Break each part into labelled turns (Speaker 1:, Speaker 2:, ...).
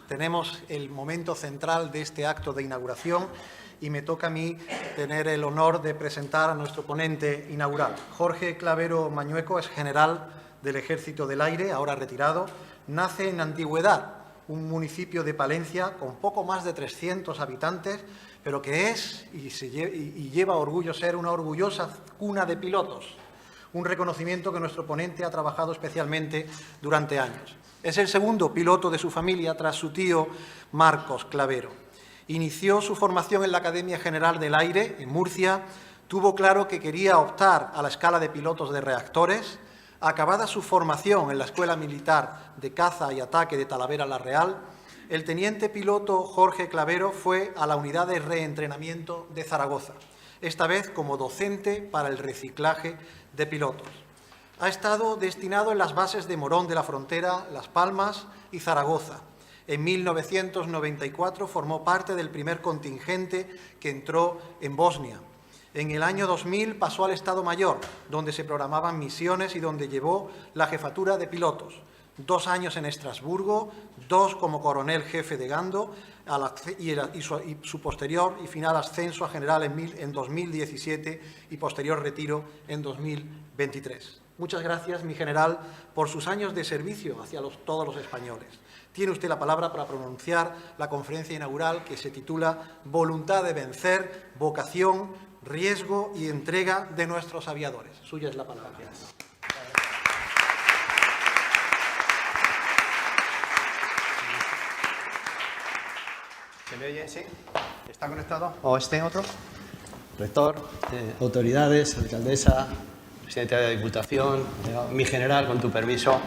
Speaker 1: tenemos el momento central de este acto de inauguración y me toca a mí tener el honor de presentar a nuestro ponente inaugural. Jorge Clavero Mañueco es general del Ejército del Aire, ahora retirado. Nace en Antigüedad, un municipio de Palencia con poco más de 300 habitantes, pero que es y lleva orgullo ser una orgullosa cuna de pilotos, un reconocimiento que nuestro ponente ha trabajado especialmente durante años. Es el segundo piloto de su familia tras su tío Marcos Clavero. Inició su formación en la Academia General del Aire, en Murcia. Tuvo claro que quería optar a la escala de pilotos de reactores. Acabada su formación en la Escuela Militar de Caza y Ataque de Talavera la Real, el teniente piloto Jorge Clavero fue a la Unidad de Reentrenamiento de Zaragoza, esta vez como docente para el reciclaje de pilotos. Ha estado destinado en las bases de Morón de la Frontera, Las Palmas y Zaragoza. En 1994 formó parte del primer contingente que entró en Bosnia. En el año 2000 pasó al Estado Mayor, donde se programaban misiones y donde llevó la jefatura de pilotos. 2 años en Estrasburgo, 2 como coronel jefe de Gando y su posterior y final ascenso a general en 2017 y posterior retiro en 2023. Muchas gracias, mi general, por sus años de servicio hacia todos los españoles. Tiene usted la palabra para pronunciar la conferencia inaugural que se titula Voluntad de vencer, vocación, riesgo y entrega de nuestros aviadores. Suya es la palabra. Gracias.
Speaker 2: ¿Se me oye? ¿Sí? ¿Está conectado? ¿O este otro? Rector, autoridades, alcaldesa, presidente de la Diputación, mi general, con tu permiso.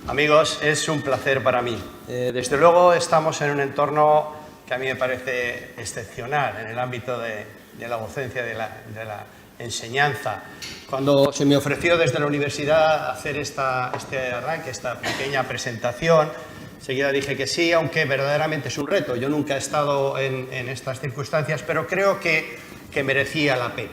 Speaker 2: Amigos, es un placer para mí. Desde luego estamos en un entorno que a mí me parece excepcional en el ámbito de la docencia, de la enseñanza. Cuando se me ofreció desde la universidad hacer este arranque, esta pequeña presentación, enseguida dije que sí, aunque verdaderamente es un reto. Yo nunca he estado en estas circunstancias, pero creo que merecía la pena.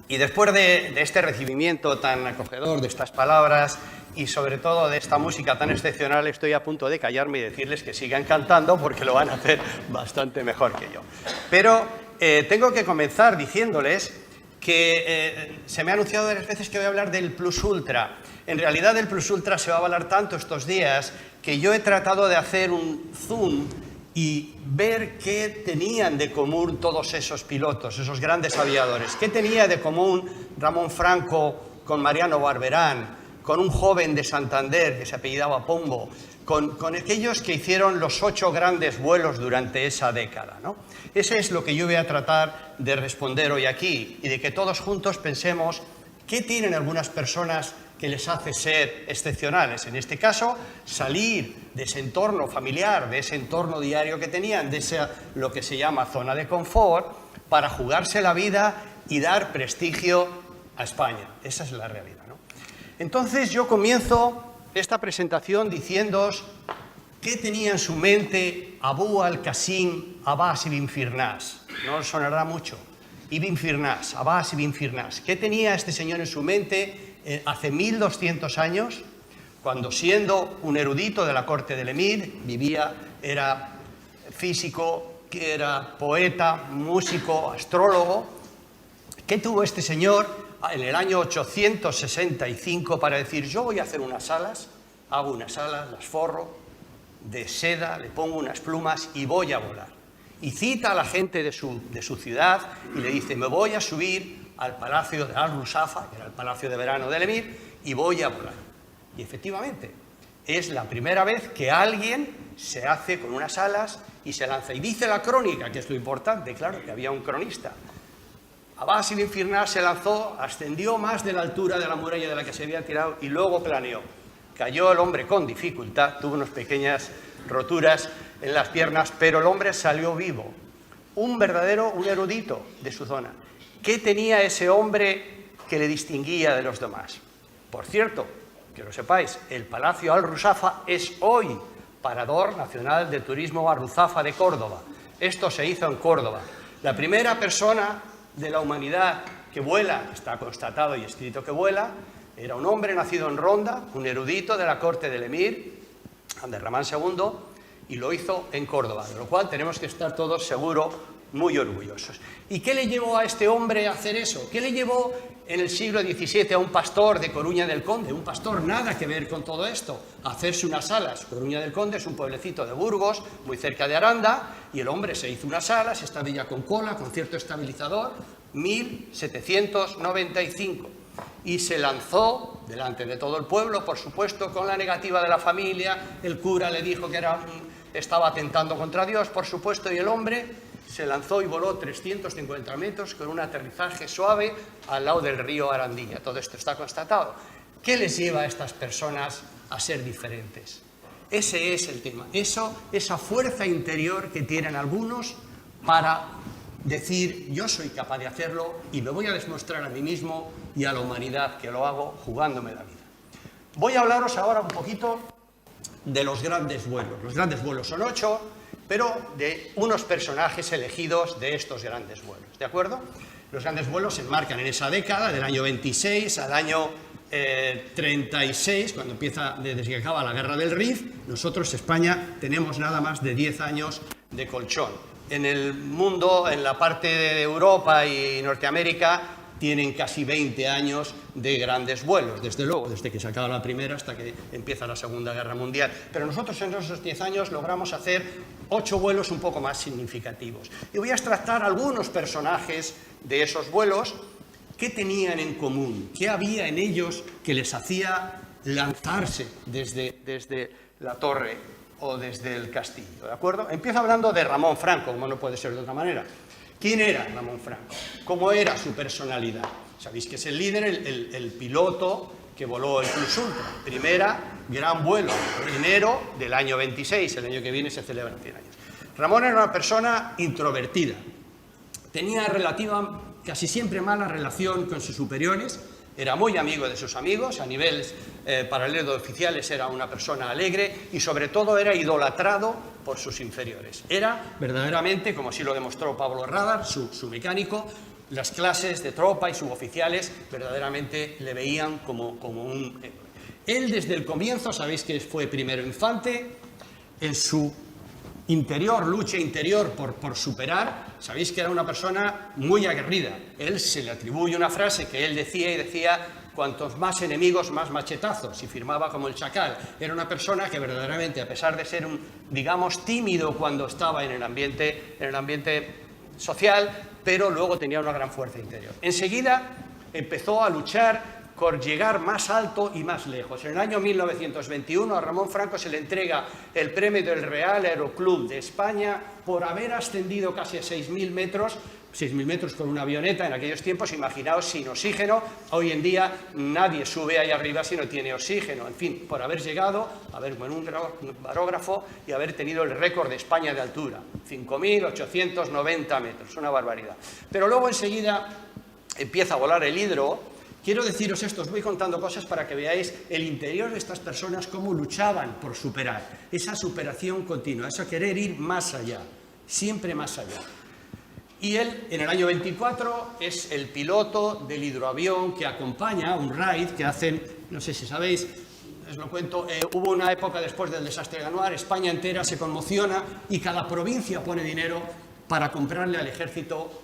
Speaker 2: Y después de este recibimiento tan acogedor, de estas palabras y sobre todo de esta música tan excepcional, estoy a punto de callarme y decirles que sigan cantando porque lo van a hacer bastante mejor que yo. Pero tengo que comenzar diciéndoles que se me ha anunciado varias veces que voy a hablar del Plus Ultra. En realidad el Plus Ultra se va a hablar tanto estos días que yo he tratado de hacer un zoom y ver qué tenían de común todos esos pilotos, esos grandes aviadores. ¿Qué tenía de común Ramón Franco con Mariano Barberán, con un joven de Santander que se apellidaba Pombo, con aquellos que hicieron los 8 grandes vuelos durante esa década, ¿no? Ese es lo que yo voy a tratar de responder hoy aquí y de que todos juntos pensemos qué tienen algunas personas que les hace ser excepcionales. En este caso, salir de ese entorno familiar, de ese entorno diario que tenían, de lo que se llama zona de confort, para jugarse la vida y dar prestigio a España. Esa es la realidad, ¿no? Entonces yo comienzo esta presentación diciéndoos qué tenía en su mente Abu al-Qasim Abbas ibn Firnas. No os sonará mucho. Ibn Firnas, Abbas ibn Firnas. ¿Qué tenía este señor en su mente hace 1200 años, cuando siendo un erudito de la corte del emir, era físico, era poeta, músico, astrólogo? ¿Qué tuvo este señor en el año 865 para decir, yo voy a hacer unas alas, hago unas alas, las forro de seda, le pongo unas plumas y voy a volar? Y cita a la gente de su ciudad y le dice, me voy a subir al palacio de Al-Rusafa, que era el palacio de verano del emir, y voy a volar. Y efectivamente, es la primera vez que alguien se hace con unas alas y se lanza. Y dice la crónica, que es lo importante, claro, que había un cronista. Abbas ibn Firnas se lanzó, ascendió más de la altura de la muralla de la que se había tirado y luego planeó. Cayó el hombre con dificultad, tuvo unas pequeñas roturas en las piernas, pero el hombre salió vivo. Un erudito de su zona. ¿Qué tenía ese hombre que le distinguía de los demás? Por cierto, que lo sepáis, el Palacio Al-Rusafa es hoy Parador Nacional de Turismo Al-Ruzafa de Córdoba. Esto se hizo en Córdoba. La primera persona de la humanidad que vuela, está constatado y escrito que vuela, era un hombre nacido en Ronda, un erudito de la corte del emir, Abderramán II, y lo hizo en Córdoba, de lo cual tenemos que estar todos seguro muy orgullosos. ¿Y qué le llevó a este hombre a hacer eso? ¿Qué le llevó en el siglo XVII a un pastor de Coruña del Conde, un pastor nada que ver con todo esto, a hacerse unas alas? Coruña del Conde es un pueblecito de Burgos, muy cerca de Aranda, y el hombre se hizo unas alas, esta villa con cola, con cierto estabilizador, 1795. Y se lanzó delante de todo el pueblo, por supuesto, con la negativa de la familia. El cura le dijo que estaba atentando contra Dios, por supuesto, y el hombre se lanzó y voló 350 metros con un aterrizaje suave al lado del río Arandilla. Todo esto está constatado. ¿Qué les lleva a estas personas a ser diferentes? Ese es el tema. Esa fuerza interior que tienen algunos para decir, yo soy capaz de hacerlo y me voy a demostrar a mí mismo y a la humanidad que lo hago jugándome la vida. Voy a hablaros ahora un poquito de los grandes vuelos. Los grandes vuelos son 8, pero de unos personajes elegidos de estos grandes vuelos, ¿de acuerdo? Los grandes vuelos se enmarcan en esa década, del año 26 al año 36, cuando empieza, desde que acaba la Guerra del Rif. Nosotros, España, tenemos nada más de 10 años de colchón. En el mundo, en la parte de Europa y Norteamérica, tienen casi 20 años de grandes vuelos, desde luego, desde que se acaba la Primera hasta que empieza la Segunda Guerra Mundial. Pero nosotros en esos 10 años logramos hacer 8 vuelos un poco más significativos. Y voy a extractar algunos personajes de esos vuelos. ¿Qué tenían en común? ¿Qué había en ellos que les hacía lanzarse desde la torre o desde el castillo? ¿De acuerdo? Empiezo hablando de Ramón Franco, como no puede ser de otra manera. ¿Quién era Ramón Franco? ¿Cómo era su personalidad? Sabéis que es el líder, el piloto que voló el Plus Ultra. Primera gran vuelo, enero del año 26, el año que viene se celebran 100 años. Ramón era una persona introvertida. Tenía casi siempre mala relación con sus superiores. Era muy amigo de sus amigos, a niveles paralelos de oficiales era una persona alegre y sobre todo era idolatrado por sus inferiores. Era verdaderamente, como así lo demostró Pablo Radar, su mecánico, las clases de tropa y suboficiales verdaderamente le veían como un héroe. Él desde el comienzo, sabéis que fue primero infante, en su interior, lucha interior por superar, sabéis que era una persona muy aguerrida. Él se le atribuye una frase que él decía, cuantos más enemigos, más machetazos, y firmaba como el chacal. Era una persona que verdaderamente, a pesar de ser digamos, tímido cuando estaba en el ambiente social, pero luego tenía una gran fuerza interior. Enseguida empezó a luchar por llegar más alto y más lejos. En el año 1921 a Ramón Franco se le entrega el premio del Real Aeroclub de España por haber ascendido casi a 6.000 metros, 6.000 metros con una avioneta en aquellos tiempos, imaginaos, sin oxígeno. Hoy en día nadie sube ahí arriba si no tiene oxígeno. En fin, por haber llegado, con un barógrafo y haber tenido el récord de España de altura, 5.890 metros, una barbaridad. Pero luego enseguida empieza a volar el hidro. Quiero deciros esto, os voy contando cosas para que veáis el interior de estas personas, cómo luchaban por superar, esa superación continua, eso querer ir más allá, siempre más allá. Y él, en el año 24, es el piloto del hidroavión que acompaña un raid que hacen, no sé si sabéis, os lo cuento, hubo una época después del desastre de Anuar, España entera se conmociona y cada provincia pone dinero para comprarle al ejército.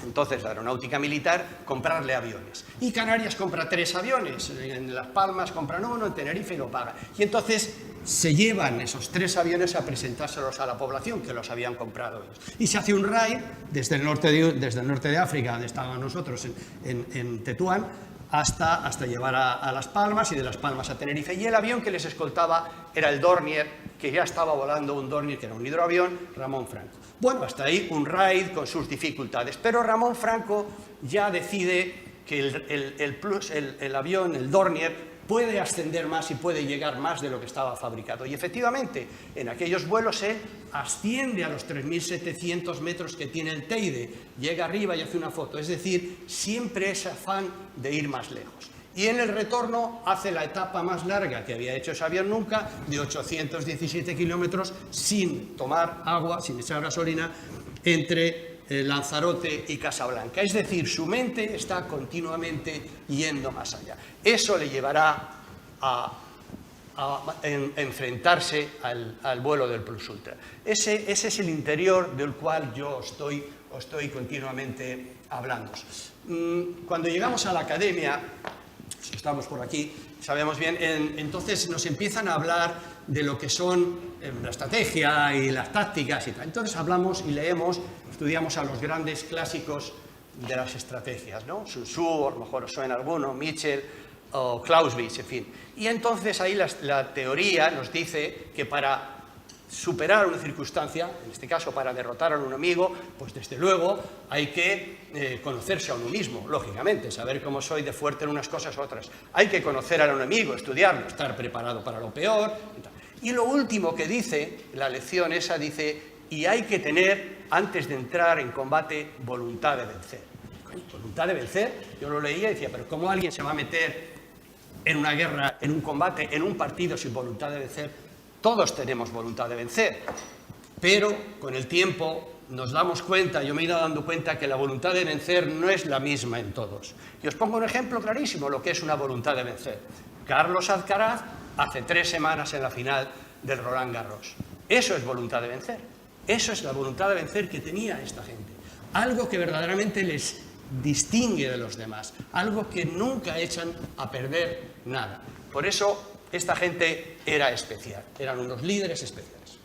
Speaker 2: Entonces, la aeronáutica militar, comprarle aviones. Y Canarias compra 3 aviones, en Las Palmas compran 1, en Tenerife lo paga. Y entonces se llevan esos 3 aviones a presentárselos a la población, que los habían comprado ellos. Y se hace un raid desde el norte de África, donde estábamos nosotros, en Tetuán, hasta llevar a Las Palmas y de Las Palmas a Tenerife. Y el avión que les escoltaba era el Dornier, que ya estaba volando un Dornier, que era un hidroavión, Ramón Franco. Bueno, hasta ahí un raid con sus dificultades. Pero Ramón Franco ya decide que el avión, el Dornier, puede ascender más y puede llegar más de lo que estaba fabricado. Y efectivamente, en aquellos vuelos él asciende a los 3.700 metros que tiene el Teide, llega arriba y hace una foto. Es decir, siempre ese afán de ir más lejos. Y en el retorno hace la etapa más larga que había hecho ese avión nunca, de 817 kilómetros, sin tomar agua, sin echar gasolina, entre Lanzarote y Casablanca. Es decir, su mente está continuamente yendo más allá. Eso le llevará a enfrentarse al vuelo del plus ultra. Ese es el interior del cual yo estoy continuamente hablando. Cuando llegamos a la academia, si estamos por aquí, sabemos bien, entonces nos empiezan a hablar de lo que son la estrategia y las tácticas y tal. Entonces hablamos y leemos, estudiamos a los grandes clásicos de las estrategias, ¿no? Sun Tzu, a lo mejor os suena alguno, Mitchell o Clausewitz, en fin. Y entonces ahí la teoría nos dice que para superar una circunstancia, en este caso para derrotar a un enemigo, pues desde luego hay que conocerse a uno mismo, lógicamente, saber cómo soy de fuerte en unas cosas u otras. Hay que conocer al enemigo, estudiarlo, estar preparado para lo peor. Y lo último que dice, la lección esa dice, y hay que tener, antes de entrar en combate, voluntad de vencer. Voluntad de vencer, yo lo leía y decía, pero ¿cómo alguien se va a meter en una guerra, en un combate, en un partido sin voluntad de vencer? Todos tenemos voluntad de vencer, pero con el tiempo nos damos cuenta, yo me he ido dando cuenta que la voluntad de vencer no es la misma en todos. Y os pongo un ejemplo clarísimo, lo que es una voluntad de vencer. Carlos Alcaraz hace 3 semanas en la final del Roland Garros. Eso es voluntad de vencer. Eso es la voluntad de vencer que tenía esta gente. Algo que verdaderamente les distingue de los demás, algo que nunca echan a perder nada. Por eso esta gente era especial, eran unos líderes especiales.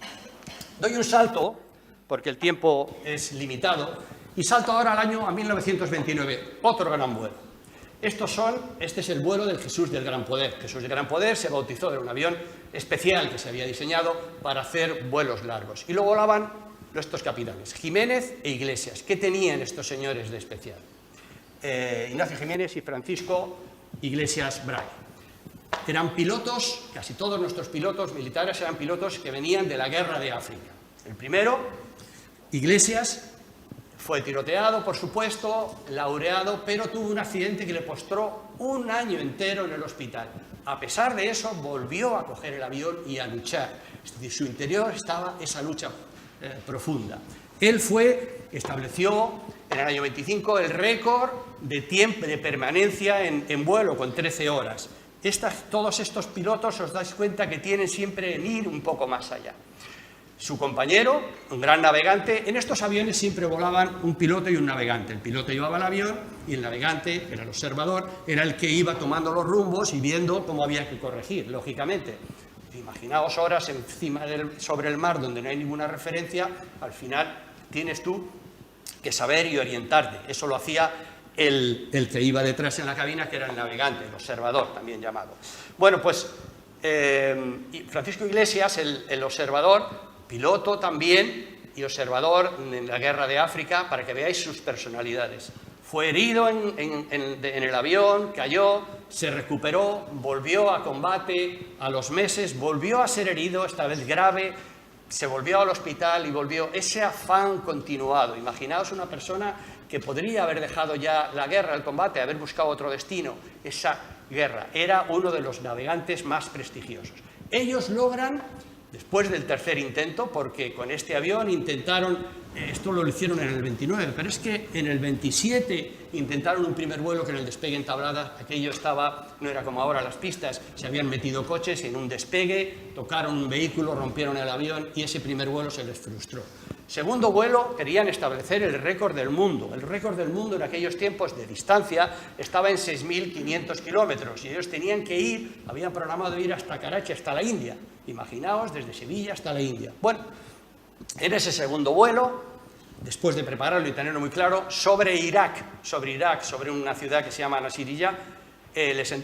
Speaker 2: Doy un salto, porque el tiempo es limitado, y salto ahora al año 1929, otro gran vuelo. Este es el vuelo del Jesús del Gran Poder. Jesús del Gran Poder se bautizó en un avión especial que se había diseñado para hacer vuelos largos. Y lo volaban estos capitanes, Jiménez e Iglesias. ¿Qué tenían estos señores de especial? Ignacio Jiménez y Francisco Iglesias Bray. Eran pilotos, casi todos nuestros pilotos militares eran pilotos que venían de la guerra de África. El primero, Iglesias, fue tiroteado, por supuesto, laureado, pero tuvo un accidente que le postró 1 año entero en el hospital. A pesar de eso, volvió a coger el avión y a luchar. Es decir, su interior estaba esa lucha profunda. Él estableció en el año 25 el récord de tiempo de permanencia en vuelo con 13 horas. Todos estos pilotos os dais cuenta que tienen siempre en ir un poco más allá. Su compañero, un gran navegante, en estos aviones siempre volaban un piloto y un navegante. El piloto llevaba el avión y el navegante, era el observador, era el que iba tomando los rumbos y viendo cómo había que corregir, lógicamente. Imaginaos horas sobre el mar donde no hay ninguna referencia, al final tienes tú que saber y orientarte. Eso lo hacía el que iba detrás en la cabina, que era el navegante, el observador también llamado. Bueno, pues Francisco Iglesias, el observador, piloto también y observador en la guerra de África, para que veáis sus personalidades. Fue herido en el avión, cayó, se recuperó, volvió a combate, a los meses volvió a ser herido, esta vez grave, se volvió al hospital y volvió. Ese afán continuado. Imaginaos una persona que podría haber dejado ya la guerra, el combate, haber buscado otro destino. Esa guerra era uno de los navegantes más prestigiosos. Ellos logran, después del 3er intento, porque con este avión intentaron, esto lo hicieron en el 29, pero es que en el 27 intentaron un primer vuelo que en el despegue en tablada, aquello no era como ahora las pistas, se habían metido coches en un despegue, tocaron un vehículo, rompieron el avión y ese primer vuelo se les frustró. Segundo vuelo, querían establecer el récord del mundo. El récord del mundo en aquellos tiempos de distancia estaba en 6.500 kilómetros y ellos tenían que ir, habían programado ir hasta Karachi, hasta la India. Imaginaos, desde Sevilla hasta la India. Bueno, en ese segundo vuelo, después de prepararlo y tenerlo muy claro, sobre Irak, sobre una ciudad que se llama Nasiriyah,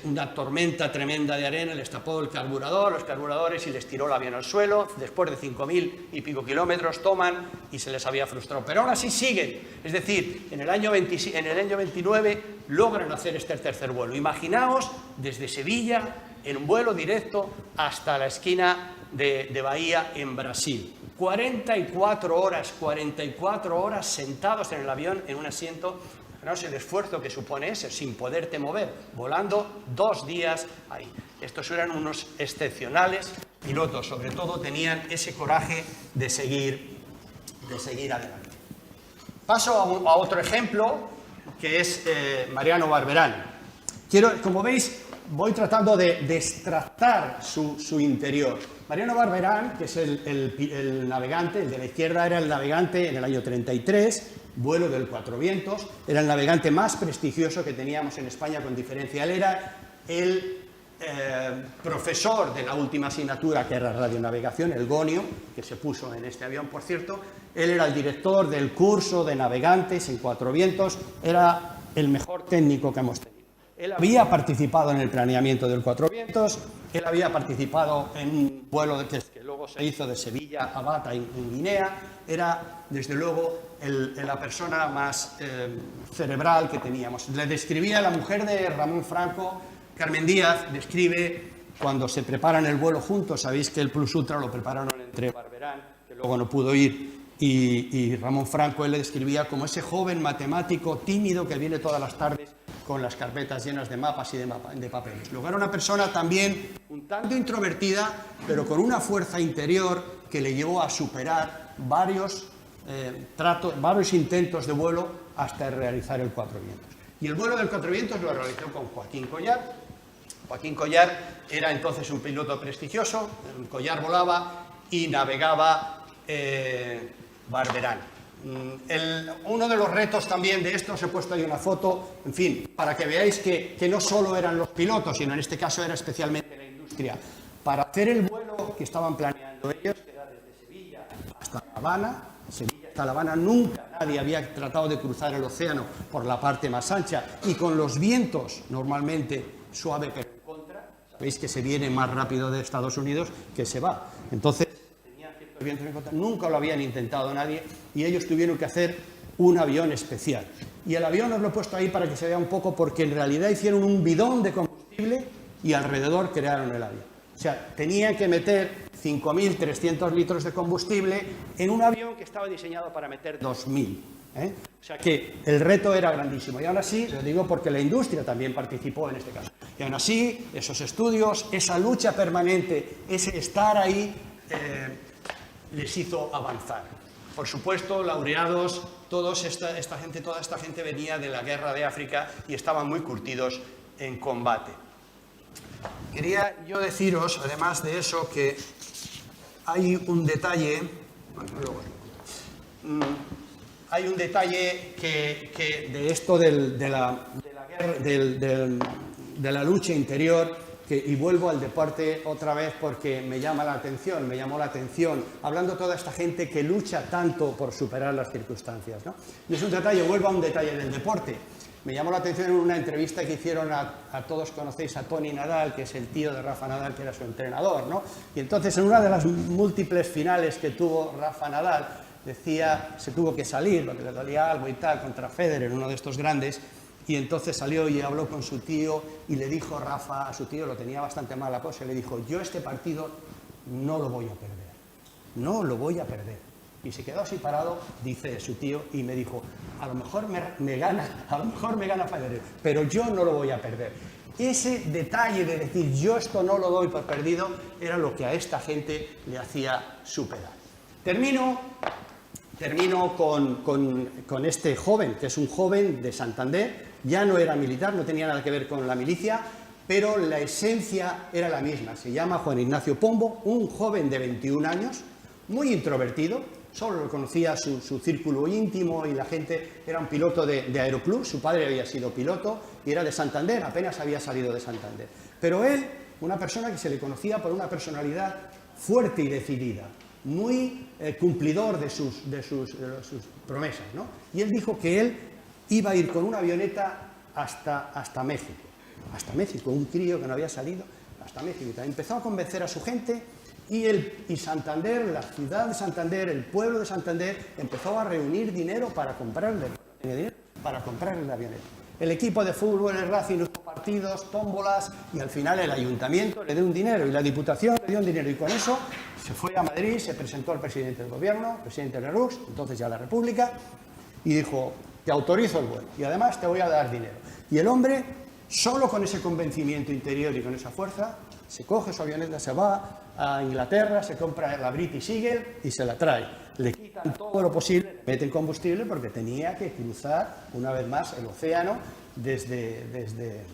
Speaker 2: una tormenta tremenda de arena les tapó el carburador, los carburadores, y les tiró el avión al suelo. Después de 5.000 y pico kilómetros toman y se les había frustrado. Pero aún así siguen. Es decir, en el año 29 logran hacer este tercer vuelo. Imaginaos desde Sevilla en un vuelo directo hasta la esquina de Bahía en Brasil. 44 horas sentados en el avión en un asiento. Imaginaos el esfuerzo que supone ese, sin poderte mover, volando 2 días ahí. Estos eran unos excepcionales pilotos, sobre todo tenían ese coraje de seguir adelante. Paso a otro ejemplo, que es Mariano Barberán. Como veis, voy tratando de extractar su interior. Mariano Barberán, que es el navegante, el de la izquierda era el navegante en el año 33, vuelo del Cuatro Vientos, era el navegante más prestigioso que teníamos en España con diferencia. Él era el profesor de la última asignatura, que era radionavegación, el gonio, que se puso en este avión, por cierto. Él era el director del curso de navegantes en Cuatro Vientos, era el mejor técnico que hemos tenido. Él había participado en el planeamiento del Cuatro Vientos, él había participado en un vuelo que luego se hizo de Sevilla a Bata en Guinea, era desde luego la persona más cerebral que teníamos. Le describía la mujer de Ramón Franco, Carmen Díaz, describe cuando se preparan el vuelo juntos, sabéis que el Plus Ultra lo prepararon entre Barberán, que luego no pudo ir, y Ramón Franco. Él le describía como ese joven matemático tímido que viene todas las tardes con las carpetas llenas de mapas y de papeles. Luego era una persona también un tanto introvertida, pero con una fuerza interior que le llevó a superar varios intentos de vuelo hasta realizar el Cuatro Vientos. Y el vuelo del Cuatro Vientos lo realizó con Joaquín Collar. Joaquín Collar era entonces un piloto prestigioso, Collar volaba y navegaba Barberán. Uno de los retos también de esto, os he puesto ahí una foto, en fin, para que veáis que no solo eran los pilotos, sino en este caso era especialmente la industria. Para hacer el vuelo que estaban planeando ellos, que era desde Sevilla hasta La Habana, Sevilla hasta La Habana, nunca nadie había tratado de cruzar el océano por la parte más ancha, y con los vientos normalmente suave pero en contra, sabéis que se viene más rápido de Estados Unidos que se va. Entonces, vientos en contra, nunca lo habían intentado nadie, y ellos tuvieron que hacer un avión especial. Y el avión os lo he puesto ahí para que se vea un poco, porque en realidad hicieron un bidón de combustible y alrededor crearon el avión. O sea, tenían que meter 5.300 litros de combustible en un avión que estaba diseñado para meter 2.000. O sea que el reto era grandísimo. Y aún así, lo digo porque la industria también participó en este caso. Y aún así, esos estudios, esa lucha permanente, ese estar ahí, les hizo avanzar. Por supuesto, laureados, toda esta gente venía de la guerra de África y estaban muy curtidos en combate. Quería yo deciros, además de eso, que hay un detalle, que de esto de la lucha interior. Y vuelvo al deporte otra vez porque me llamó la atención, hablando toda esta gente que lucha tanto por superar las circunstancias, ¿no? Y es un detalle, vuelvo a un detalle del deporte. Me llamó la atención en una entrevista que hicieron a todos conocéis a Tony Nadal, que es el tío de Rafa Nadal, que era su entrenador, ¿no? Y entonces en una de las múltiples finales que tuvo Rafa Nadal, decía, se tuvo que salir porque le dolía algo y tal, contra Federer, uno de estos grandes. Y entonces salió y habló con su tío y le dijo Rafa, a su tío lo tenía bastante mal la cosa, y le dijo, yo este partido no lo voy a perder, no lo voy a perder. Y se quedó así parado, dice su tío, y me dijo, a lo mejor me gana Federer, pero yo no lo voy a perder. Ese detalle de decir, yo esto no lo doy por perdido, era lo que a esta gente le hacía superar. Termino con este joven, que es un joven de Santander. Ya no era militar, no tenía nada que ver con la milicia, pero la esencia era la misma. Se llama Juan Ignacio Pombo, un joven de 21 años, muy introvertido, solo lo conocía su círculo íntimo y la gente. Era un piloto de Aeroclub, su padre había sido piloto y era de Santander, apenas había salido de Santander. Pero él, una persona que se le conocía por una personalidad fuerte y decidida, muy cumplidor de sus promesas, ¿no? Y él dijo que él iba a ir con una avioneta hasta México, un crío que no había salido hasta México. Y empezó a convencer a su gente y Santander, la ciudad de Santander, el pueblo de Santander, empezó a reunir dinero para comprarle la avioneta. El equipo de fútbol, el Racing, hizo partidos, tómbolas, y al final el ayuntamiento le dio un dinero y la Diputación le dio un dinero, y con eso se fue a Madrid, se presentó al presidente del gobierno, el presidente Lerroux, entonces ya la República, y dijo, te autorizo el vuelo y además te voy a dar dinero. Y el hombre, solo con ese convencimiento interior y con esa fuerza, se coge su avioneta, se va a Inglaterra, se compra la British Eagle y se la trae. Le quitan todo lo posible, le meten combustible porque tenía que cruzar una vez más el océano desde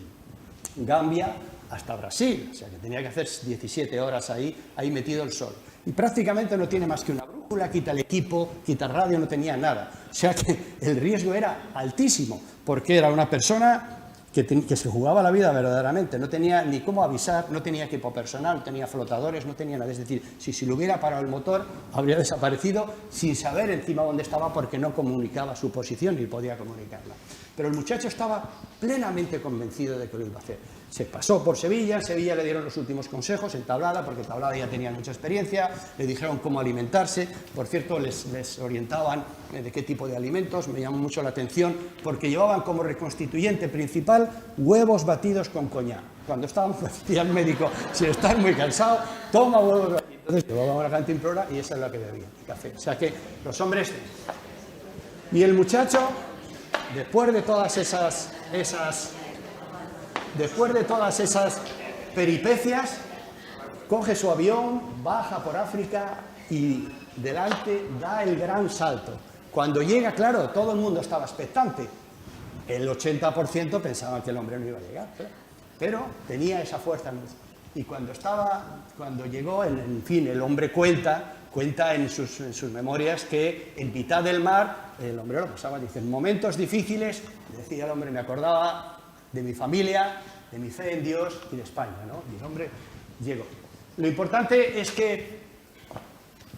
Speaker 2: Gambia
Speaker 3: hasta Brasil, o sea que tenía que hacer 17 horas ahí metido el sol. Y prácticamente no tiene más que una brújula, quita el equipo, quita el radio, no tenía nada. O sea que el riesgo era altísimo, porque era una persona que se jugaba la vida verdaderamente, no tenía ni cómo avisar, no tenía equipo personal, no tenía flotadores, no tenía nada. Es decir, si le hubiera parado el motor, habría desaparecido sin saber encima dónde estaba porque no comunicaba su posición ni podía comunicarla. Pero el muchacho estaba plenamente convencido de que lo iba a hacer. Se pasó por Sevilla, en Sevilla le dieron los últimos consejos en Tablada, porque en Tablada ya tenía mucha experiencia, le dijeron cómo alimentarse, por cierto, les orientaban de qué tipo de alimentos, me llamó mucho la atención, porque llevaban como reconstituyente principal huevos batidos con coñac. Cuando estábamos decía el médico, si estás muy cansado, toma huevos batidos. Entonces llevaban una cantimplora y esa es la que bebían, el café. O sea que los hombres... Y el muchacho, después de todas esas peripecias, coge su avión, baja por África y delante da el gran salto. Cuando llega, claro, todo el mundo estaba expectante. El 80% pensaba que el hombre no iba a llegar, pero tenía esa fuerza. Y cuando llegó, en fin, el hombre cuenta en sus memorias que en mitad del mar el hombre lo pasaba, dice, en momentos difíciles, decía el hombre, me acordaba de mi familia, de mi fe en Dios y de España, ¿no? Y el hombre llegó. Lo importante es que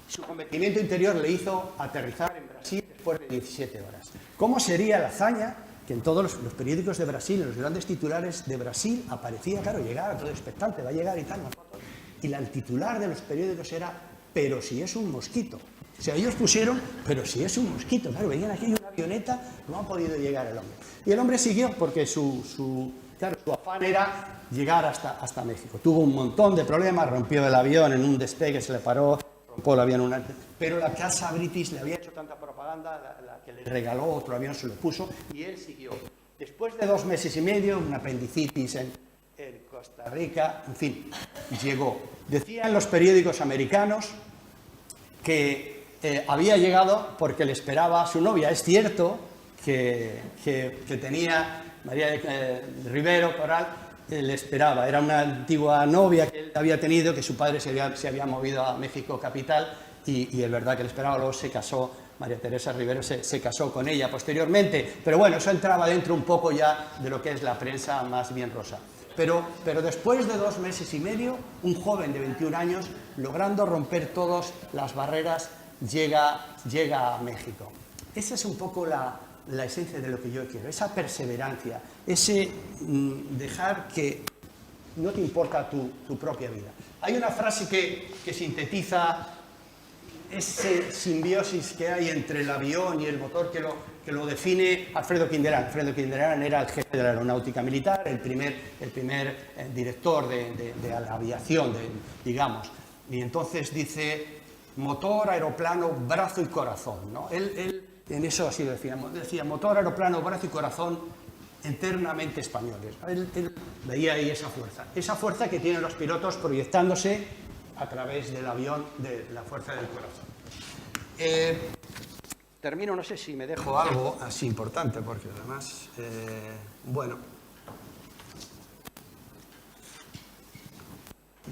Speaker 3: su convencimiento interior le hizo aterrizar en Brasil después de 17 horas. ¿Cómo sería la hazaña? Que en todos los periódicos de Brasil, en los grandes titulares de Brasil, aparecía, claro, llegaba todo expectante, va a llegar y tal. Y el titular de los periódicos era, pero si es un mosquito. O sea, ellos pusieron, pero si es un mosquito. Claro, venían aquí una avioneta, no ha podido llegar el hombre. Y el hombre siguió porque su afán era llegar hasta México. Tuvo un montón de problemas, rompió el avión en un despegue, se le paró, rompió el avión, pero la casa British le había hecho tanta propaganda, la que le regaló otro avión se lo puso y él siguió. Después de 2 meses y medio, una apendicitis en Costa Rica, en fin, llegó. Decían los periódicos americanos que había llegado porque le esperaba a su novia. Es cierto que tenía María Rivero Coral, le esperaba. Era una antigua novia que él había tenido, que su padre se había movido a México capital y es verdad que le esperaba. Luego se casó, María Teresa Rivero se casó con ella posteriormente. Pero bueno, eso entraba dentro un poco ya de lo que es la prensa más bien rosa. Pero después de 2 meses y medio, un joven de 21 años, logrando romper todas las barreras, llega a México. Esa es un poco la esencia de lo que yo quiero, esa perseverancia, ese dejar que no te importa tu propia vida. Hay una frase que sintetiza ese simbiosis que hay entre el avión y el motor que lo define Alfredo Quinderán. Alfredo Quinderán era el jefe de la aeronáutica militar, el primer director de la aviación, digamos. Y entonces dice, motor, aeroplano, brazo y corazón, ¿no? Él en eso así decía, motor, aeroplano, brazo y corazón eternamente españoles. Él veía ahí esa fuerza que tienen los pilotos proyectándose a través del avión, de la fuerza del corazón. Termino, no sé si me dejo algo así importante, porque además, bueno,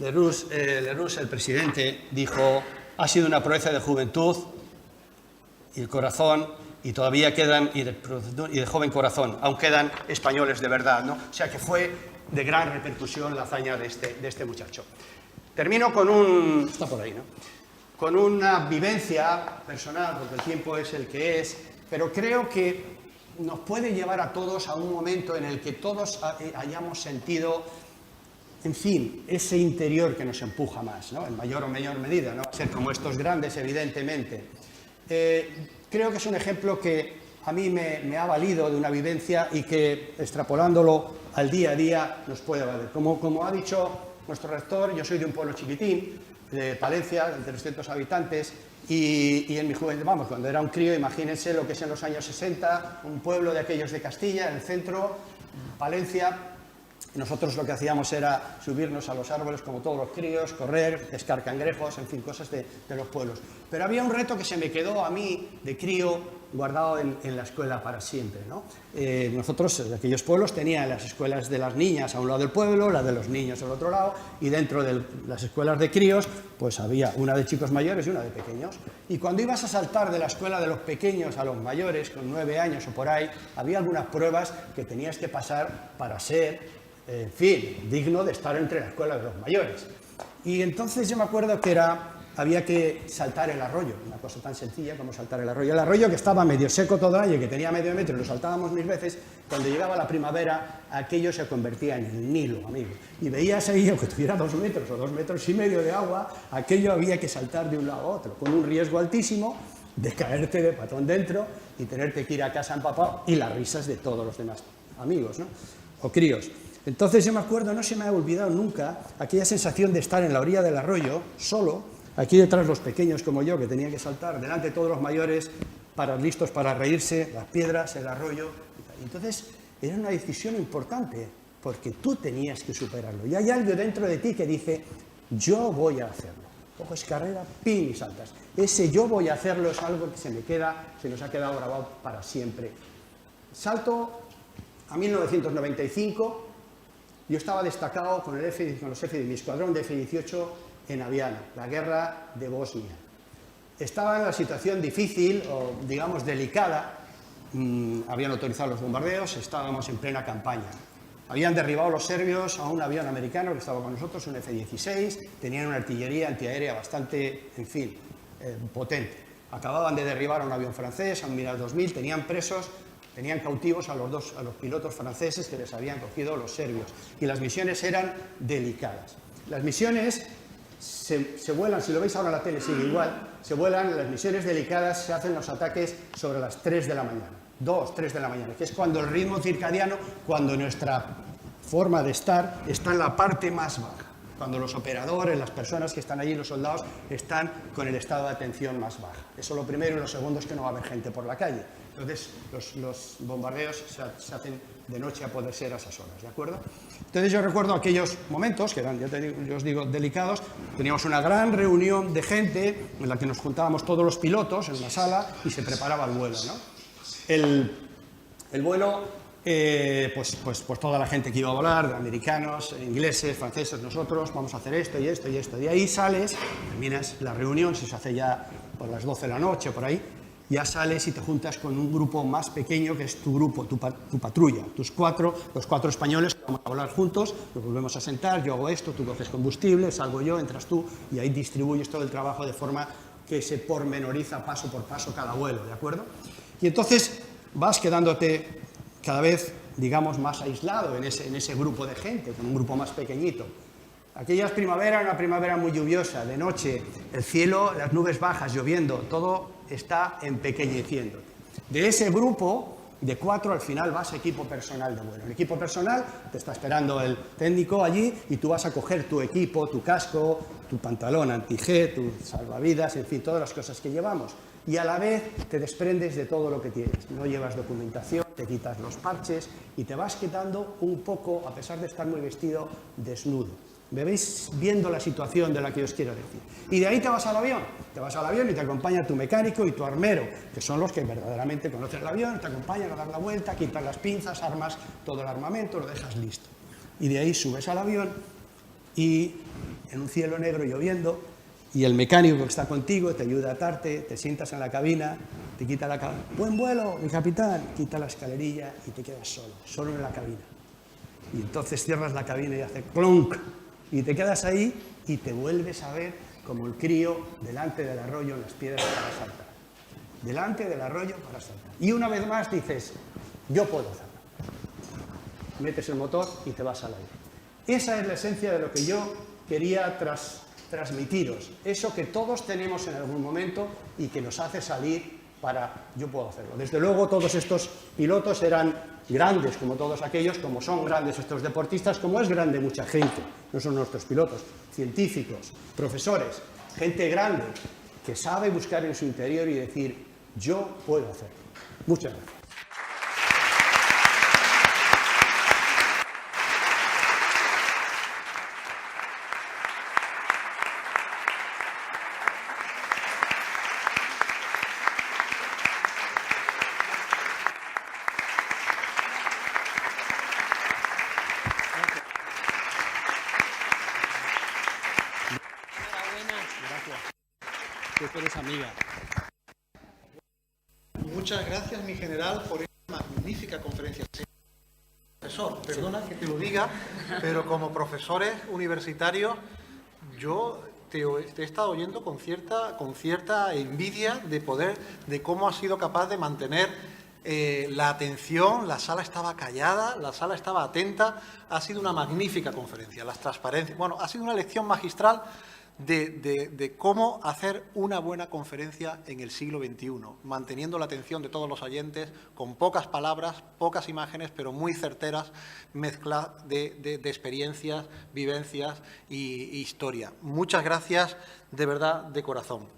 Speaker 3: Lerroux, el presidente, dijo, ha sido una proeza de juventud y el corazón, y todavía quedan, y de joven corazón, aún quedan españoles de verdad, ¿no? O sea que fue de gran repercusión la hazaña de este muchacho. Termino con está por ahí, ¿no? Con una vivencia personal, porque el tiempo es el que es, pero creo que nos puede llevar a todos a un momento en el que todos hayamos sentido, en fin, ese interior que nos empuja más, ¿no? En mayor o menor medida, no va a ser como estos grandes, evidentemente. Creo que es un ejemplo que a mí me ha valido de una vivencia y que, extrapolándolo al día a día, nos puede valer. Como ha dicho nuestro rector, yo soy de un pueblo chiquitín, de Palencia, de 300 habitantes, y en mi juventud, vamos, cuando era un crío, imagínense lo que es en los años 60, un pueblo de aquellos de Castilla, en el centro, Palencia, Nosotros lo que hacíamos era subirnos a los árboles como todos los críos, correr, pescar cangrejos, en fin, cosas de los pueblos. Pero había un reto que se me quedó a mí de crío guardado en la escuela para siempre, ¿no? Nosotros, en aquellos pueblos, tenían las escuelas de las niñas a un lado del pueblo, la de los niños al otro lado, y dentro de las escuelas de críos, pues había una de chicos mayores y una de pequeños. Y cuando ibas a saltar de la escuela de los pequeños a los mayores, con 9 años o por ahí, había algunas pruebas que tenías que pasar para ser, en fin, digno de estar entre la escuela de los mayores. Y entonces yo me acuerdo que había que saltar el arroyo, una cosa tan sencilla como saltar el arroyo. El arroyo que estaba medio seco todo el año, que tenía medio metro, y lo saltábamos 1000 veces, cuando llegaba la primavera, aquello se convertía en el Nilo, amigo. Y veías ahí, aunque tuviera 2 metros o 2,5 metros de agua, aquello había que saltar de un lado a otro, con un riesgo altísimo de caerte de patón dentro y tenerte que ir a casa empapado, y las risas de todos los demás amigos, ¿no? O críos. Entonces yo me acuerdo, no se me ha olvidado nunca, aquella sensación de estar en la orilla del arroyo, solo, aquí detrás los pequeños como yo, que tenían que saltar, delante de todos los mayores, listos para reírse, las piedras, el arroyo. Entonces era una decisión importante, porque tú tenías que superarlo. Y hay algo dentro de ti que dice, yo voy a hacerlo. Coges carrera, pin, y saltas. Ese yo voy a hacerlo es algo que se nos ha quedado grabado para siempre. Salto a 1995. Yo estaba destacado con los F de mi escuadrón de F-18 en Aviano, la guerra de Bosnia. Estaba en una situación difícil, o digamos delicada. Habían autorizado los bombardeos, estábamos en plena campaña. Habían derribado los serbios a un avión americano que estaba con nosotros, un F-16, tenían una artillería antiaérea bastante, en fin, potente. Acababan de derribar a un avión francés, a un Mirage 2000, tenían cautivos a los pilotos franceses que les habían cogido los serbios. Y las misiones eran delicadas. Las misiones se vuelan, si lo veis ahora en la tele sigue igual, se vuelan, las misiones delicadas se hacen los ataques sobre las 3 de la mañana, 2, 3 de la mañana, que es cuando el ritmo circadiano, cuando nuestra forma de estar está en la parte más baja, cuando los operadores, las personas que están allí, los soldados, están con el estado de atención más baja. Eso es lo primero, y lo segundo es que no va a haber gente por la calle. Entonces, los bombardeos se hacen de noche a poder ser a esas horas, ¿de acuerdo? Entonces yo recuerdo aquellos momentos, que eran, yo os digo, delicados. Teníamos una gran reunión de gente en la que nos juntábamos todos los pilotos en una sala y se preparaba el vuelo, ¿no? El vuelo, pues toda la gente que iba a volar, americanos, ingleses, franceses, nosotros, vamos a hacer esto y esto y esto. De ahí sales, terminas la reunión, si se hace ya por las 12 de la noche, por ahí, ya sales y te juntas con un grupo más pequeño que es tu grupo, tu patrulla, los 4 españoles que vamos a volar juntos, nos volvemos a sentar, yo hago esto, tú coges combustible, salgo yo, entras tú, y ahí distribuyes todo el trabajo de forma que se pormenoriza paso por paso cada vuelo, ¿de acuerdo? Y entonces vas quedándote cada vez, digamos, más aislado en ese grupo de gente, con un grupo más pequeñito. Aquellas primaveras, una primavera muy lluviosa, de noche, el cielo, las nubes bajas, lloviendo, todo está empequeñeciendo. De ese grupo de 4 al final vas a equipo personal de vuelo. El equipo personal te está esperando el técnico allí y tú vas a coger tu equipo, tu casco, tu pantalón anti-G, tu salvavidas, en fin, todas las cosas que llevamos. Y a la vez te desprendes de todo lo que tienes. No llevas documentación, te quitas los parches y te vas quedando un poco, a pesar de estar muy vestido, desnudo. ¿Me veis viendo la situación de la que os quiero decir? Y de ahí te vas al avión y te acompaña tu mecánico y tu armero, que son los que verdaderamente conocen el avión, te acompañan a dar la vuelta, quitas las pinzas, armas todo el armamento, lo dejas listo. Y de ahí subes al avión y en un cielo negro lloviendo, y el mecánico que está contigo te ayuda a atarte, te sientas en la cabina, te quita la cabina. Buen vuelo, mi capitán, quita la escalerilla y te quedas solo en la cabina. Y entonces cierras la cabina y hace clonk. Y te quedas ahí y te vuelves a ver como el crío delante del arroyo en las piedras para saltar. Delante del arroyo para saltar. Y una vez más dices, yo puedo hacerlo. Metes el motor y te vas al aire. Esa es la esencia de lo que yo quería transmitiros. Eso que todos tenemos en algún momento y que nos hace salir para yo puedo hacerlo. Desde luego todos estos pilotos eran grandes como todos aquellos, como son grandes estos deportistas, como es grande mucha gente, no son nuestros pilotos, científicos, profesores, gente grande que sabe buscar en su interior y decir, yo puedo hacerlo. Muchas gracias. que tú eres amiga.
Speaker 1: Muchas gracias, mi general, por esta magnífica conferencia. Profesor, perdona que te lo diga, pero como profesores universitarios, yo te he estado oyendo con cierta envidia de cómo has sido capaz de mantener la atención. La sala estaba callada, la sala estaba atenta. Ha sido una magnífica conferencia. Las transparencias, bueno, ha sido una lección magistral de cómo hacer una buena conferencia en el siglo XXI, manteniendo la atención de todos los oyentes, con pocas palabras, pocas imágenes, pero muy certeras, mezcla de experiencias, vivencias y historia. Muchas gracias, de verdad, de corazón.